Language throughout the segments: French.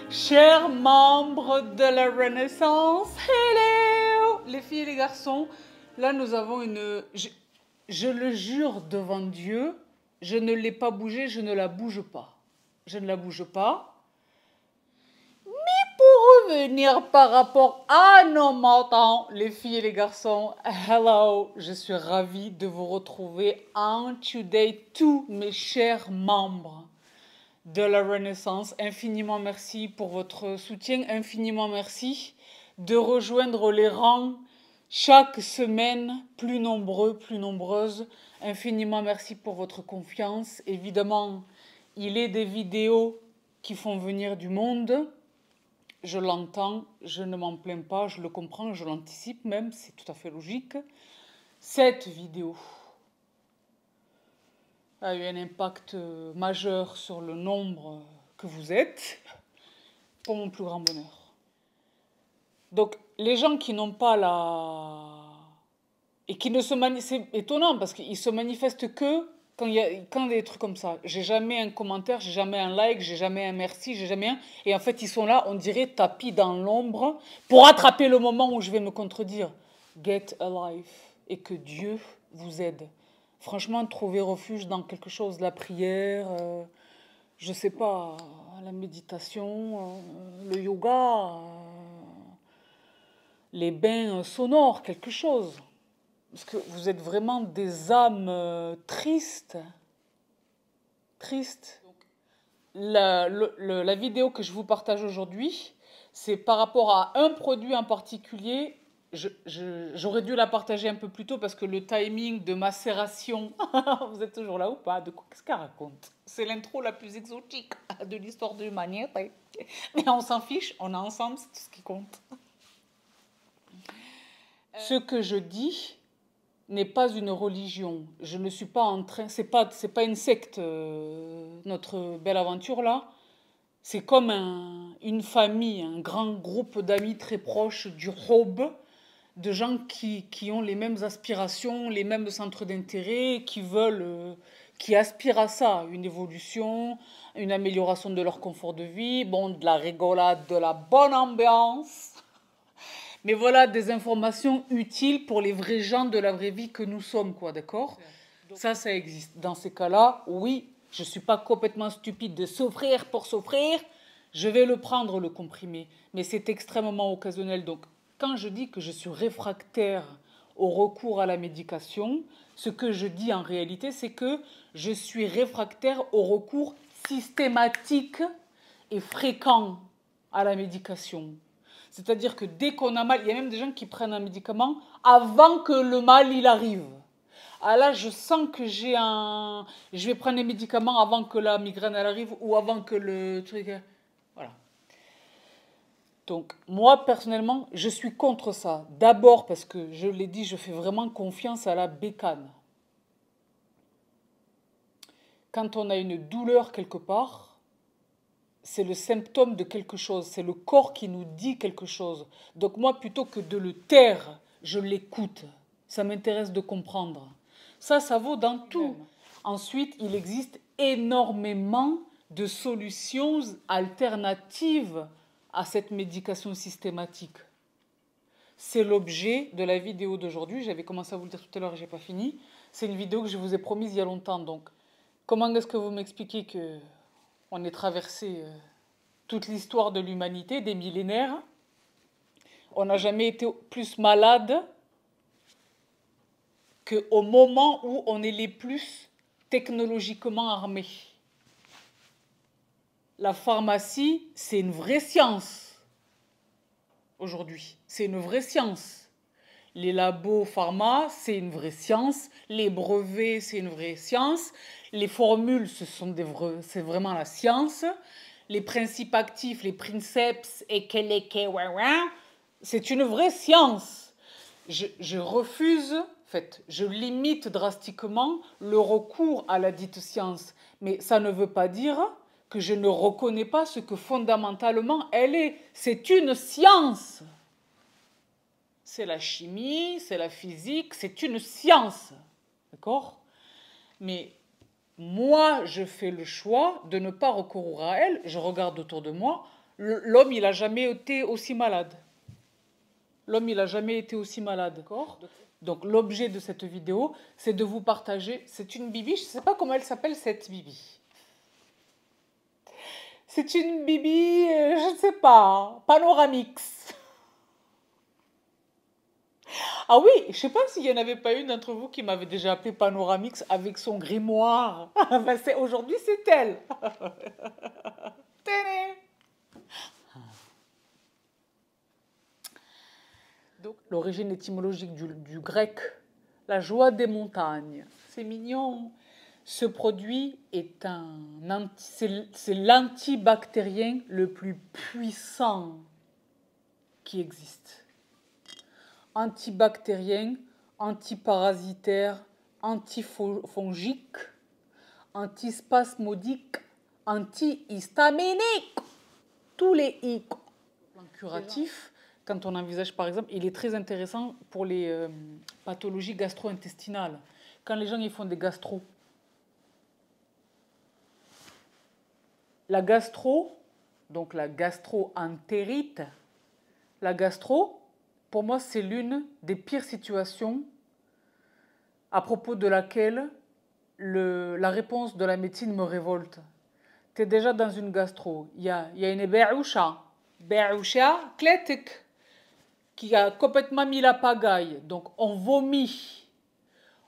Chers membres de la Renaissance, hello les filles et les garçons, là nous avons une... Je le jure devant Dieu, je ne l'ai pas bougée, je ne la bouge pas. Je ne la bouge pas. Mais pour revenir par rapport à nos montants, les filles et les garçons, hello, je suis ravie de vous retrouver en today, tous mes chers membres de la Renaissance. Infiniment merci pour votre soutien, infiniment merci de rejoindre les rangs chaque semaine, plus nombreux, plus nombreuses. Infiniment merci pour votre confiance. Évidemment, il est des vidéos qui font venir du monde. Je l'entends, je ne m'en plains pas, je le comprends, je l'anticipe même, c'est tout à fait logique. Cette vidéo a eu un impact majeur sur le nombre que vous êtes, pour mon plus grand bonheur. Donc, les gens qui n'ont pas la... Et qui ne se manifestent... C'est étonnant, parce qu'ils se manifestent que quand il y a des trucs comme ça. J'ai jamais un commentaire, j'ai jamais un like, j'ai jamais un merci, j'ai jamais un... Et en fait, ils sont là, on dirait tapis dans l'ombre, pour attraper le moment où je vais me contredire. Get alive. Et que Dieu vous aide. Franchement, trouver refuge dans quelque chose, la prière, je sais pas, la méditation, le yoga, les bains sonores, quelque chose. Parce que vous êtes vraiment des âmes tristes. Tristes. La vidéo que je vous partage aujourd'hui, c'est par rapport à un produit en particulier. J'aurais dû la partager un peu plus tôt parce que le timing de macération, vous êtes toujours là ou pas? De quoi qu'est-ce qu'elle raconte? C'est l'intro la plus exotique de l'histoire de l'humanité. Mais on s'en fiche, on est ensemble, c'est tout ce qui compte. Ce que je dis n'est pas une religion. Je ne suis pas en train... C'est pas une secte, notre belle aventure là. C'est comme une famille, un grand groupe d'amis très proches du Hob, de gens qui ont les mêmes aspirations, les mêmes centres d'intérêt, qui aspirent à ça, une évolution, une amélioration de leur confort de vie, bon, de la rigolade, de la bonne ambiance. Mais voilà, des informations utiles pour les vrais gens de la vraie vie que nous sommes, quoi, d'accord? Ça existe. Dans ces cas-là, oui, je ne suis pas complètement stupide de souffrir pour souffrir. Je vais le prendre, le comprimé. Mais c'est extrêmement occasionnel. Donc, quand je dis que je suis réfractaire au recours à la médication, ce que je dis en réalité, c'est que je suis réfractaire au recours systématique et fréquent à la médication. C'est-à-dire que dès qu'on a mal, il y a même des gens qui prennent un médicament avant que le mal il arrive. Ah là, je sens que je vais prendre les médicaments avant que la migraine elle arrive ou avant que le truc... Voilà. Donc, moi, personnellement, je suis contre ça. D'abord parce que, je l'ai dit, je fais vraiment confiance à la bécane. Quand on a une douleur quelque part, c'est le symptôme de quelque chose. C'est le corps qui nous dit quelque chose. Donc moi, plutôt que de le taire, je l'écoute. Ça m'intéresse de comprendre. Ça vaut dans tout. Ensuite, il existe énormément de solutions alternatives à cette médication systématique. C'est l'objet de la vidéo d'aujourd'hui. J'avais commencé à vous le dire tout à l'heure et je n'ai pas fini. C'est une vidéo que je vous ai promise il y a longtemps. Donc, comment est-ce que vous m'expliquez qu'on ait traversé toute l'histoire de l'humanité, des millénaires? On n'a jamais été plus malade qu'au moment où on est les plus technologiquement armés. La pharmacie, c'est une vraie science aujourd'hui. C'est une vraie science. Les labos pharma, c'est une vraie science. Les brevets, c'est une vraie science. Les formules, c'est vraiment la science. Les principes actifs, les princeps, c'est une vraie science. Je refuse, en fait, je limite drastiquement le recours à la dite science. Mais ça ne veut pas dire que je ne reconnais pas ce que fondamentalement elle est. C'est une science. C'est la chimie, c'est la physique, c'est une science. D'accord? Mais moi, je fais le choix de ne pas recourir à elle. Je regarde autour de moi. L'homme, il n'a jamais été aussi malade. L'homme, il n'a jamais été aussi malade, d'accord? Donc, l'objet de cette vidéo, c'est de vous partager. C'est une bibi, je ne sais pas comment elle s'appelle, cette bibi. C'est une bibi, je ne sais pas, Panoramix. Ah oui, je ne sais pas s'il n'y en avait pas une d'entre vous qui m'avait déjà appelé Panoramix avec son grimoire. Aujourd'hui, c'est elle. Donc, l'origine étymologique du grec, la joie des montagnes. C'est mignon. Ce produit est c'est l'antibactérien le plus puissant qui existe. Antibactérien, antiparasitaire, antifongique, antispasmodique, antihistaminique. Tous les I. Curatif, quand on envisage par exemple, il est très intéressant pour les pathologies gastro-intestinales. Quand les gens ils font des gastro. La gastro, donc la gastro-entérite, la gastro, pour moi, c'est l'une des pires situations à propos de laquelle la réponse de la médecine me révolte. Tu es déjà dans une gastro. Il y a une béoucha clétique, qui a complètement mis la pagaille. Donc, on vomit.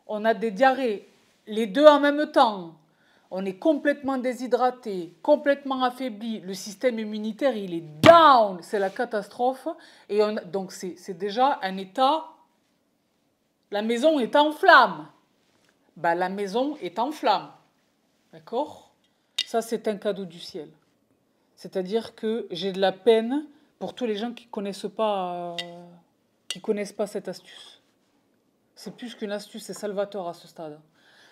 On a des diarrhées. Les deux en même temps. On est complètement déshydraté, complètement affaibli. Le système immunitaire, il est down. C'est la catastrophe. Et donc, c'est déjà un état... La maison est en flammes. Ben, la maison est en flammes. D'accord? Ça, c'est un cadeau du ciel. C'est-à-dire que j'ai de la peine pour tous les gens qui connaissent pas cette astuce. C'est plus qu'une astuce, c'est salvateur à ce stade.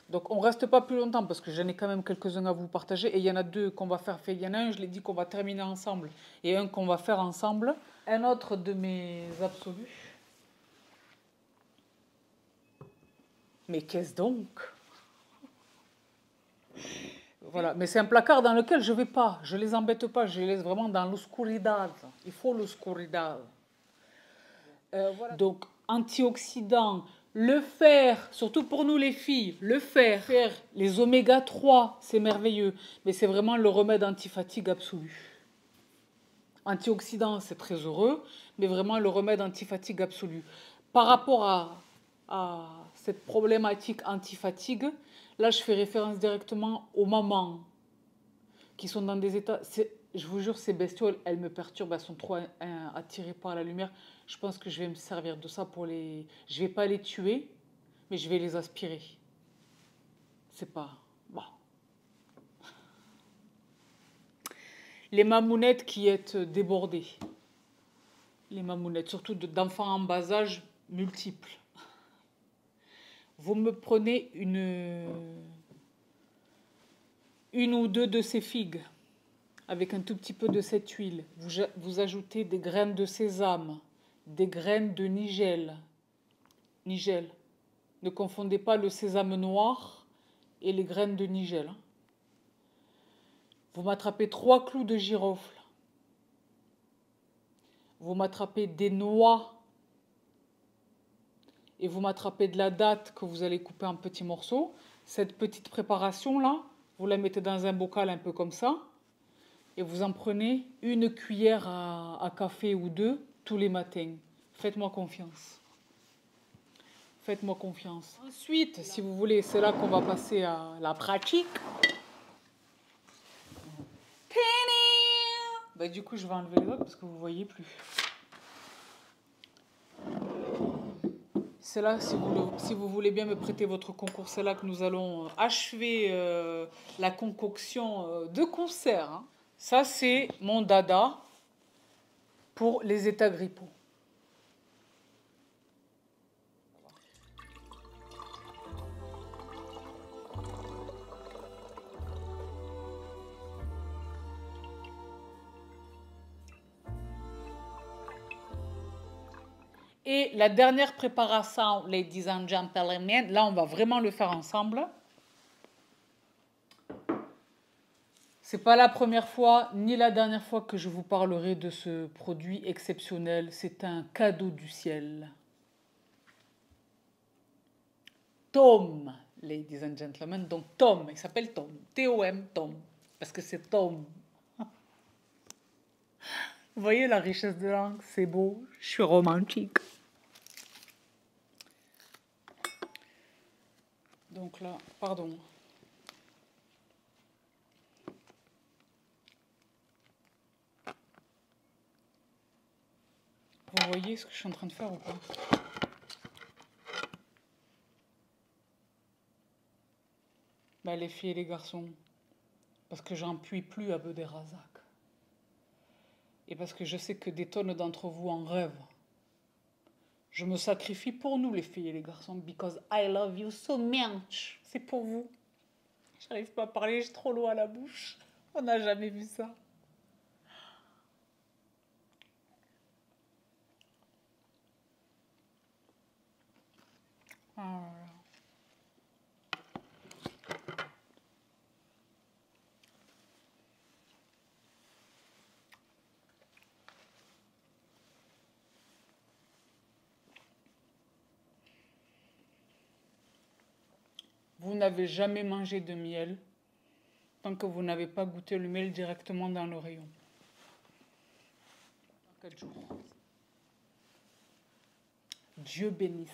Donc, on ne reste pas plus longtemps parce que j'en ai quand même quelques-uns à vous partager. Et il y en a deux qu'on va faire. Il y en a un, je l'ai dit, qu'on va terminer ensemble. Et un qu'on va faire ensemble. Un autre de mes absolus. Mais qu'est-ce donc? Voilà, mais c'est un placard dans lequel je ne vais pas. Je ne les embête pas, je les laisse vraiment dans l'oscuridad. Il faut l'oscuridad. Voilà. Donc, antioxydants, le fer, surtout pour nous les filles, le fer, les oméga 3, c'est merveilleux. Mais c'est vraiment le remède antifatigue absolu. Antioxydants, c'est très heureux, mais vraiment le remède antifatigue absolu. Par rapport à cette problématique antifatigue, là, je fais référence directement aux mamans qui sont dans des états... Je vous jure, ces bestioles, elles me perturbent, elles sont trop attirées par la lumière. Je pense que je vais me servir de ça pour les... Je ne vais pas les tuer, mais je vais les aspirer. C'est pas... Bon. Les mamounettes qui sont débordées. Les mamounettes, surtout d'enfants en bas âge multiples. Vous me prenez une ou deux de ces figues avec un tout petit peu de cette huile. Vous ajoutez des graines de sésame, des graines de nigel. Nigel. Ne confondez pas le sésame noir et les graines de nigel. Vous m'attrapez 3 clous de girofle. Vous m'attrapez des noix. Et vous m'attrapez de la date que vous allez couper en petits morceaux. Cette petite préparation-là, vous la mettez dans un bocal un peu comme ça. Et vous en prenez une cuillère à café ou deux tous les matins. Faites-moi confiance. Faites-moi confiance. Ensuite, si vous voulez, c'est là qu'on va passer à la pratique. Ben, du coup, je vais enlever les autres parce que vous ne voyez plus. C'est là, si vous voulez bien me prêter votre concours, c'est là que nous allons achever la concoction de concert. Hein. Ça, c'est mon dada pour les états grippaux. Et la dernière préparation, ladies and gentlemen, là, on va vraiment le faire ensemble. C'est pas la première fois ni la dernière fois que je vous parlerai de ce produit exceptionnel. C'est un cadeau du ciel. Tom, ladies and gentlemen. Donc Tom, il s'appelle Tom. T-O-M, Tom. Parce que c'est Tom. Vous voyez la richesse de langue, c'est beau. Je suis romantique. Donc là, pardon. Vous voyez ce que je suis en train de faire ou pas? Bah, les filles et les garçons, parce que j'en puis plus à Bederazac. Et parce que je sais que des tonnes d'entre vous en rêvent. Je me sacrifie pour nous, les filles et les garçons, because I love you so much. C'est pour vous. J'arrive pas à parler, j'ai trop l'eau à la bouche. On n'a jamais vu ça. Ah. Vous n'avez jamais mangé de miel tant que vous n'avez pas goûté le miel directement dans le rayon. 4 jours. Dieu bénisse.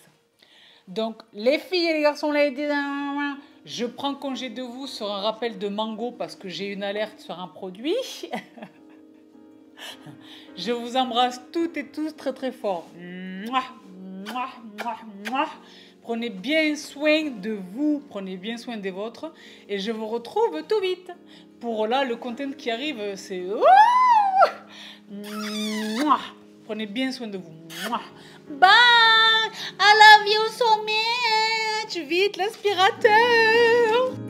Donc, les filles et les garçons, je prends congé de vous sur un rappel de Mango parce que j'ai une alerte sur un produit. Je vous embrasse toutes et tous très très fort. Mouah, mouah, mouah, mouah. Prenez bien soin de vous, prenez bien soin des vôtres. Et je vous retrouve tout vite. Pour là, le content qui arrive, c'est... Prenez bien soin de vous. Bye! I love you so much! Vite l'aspirateur!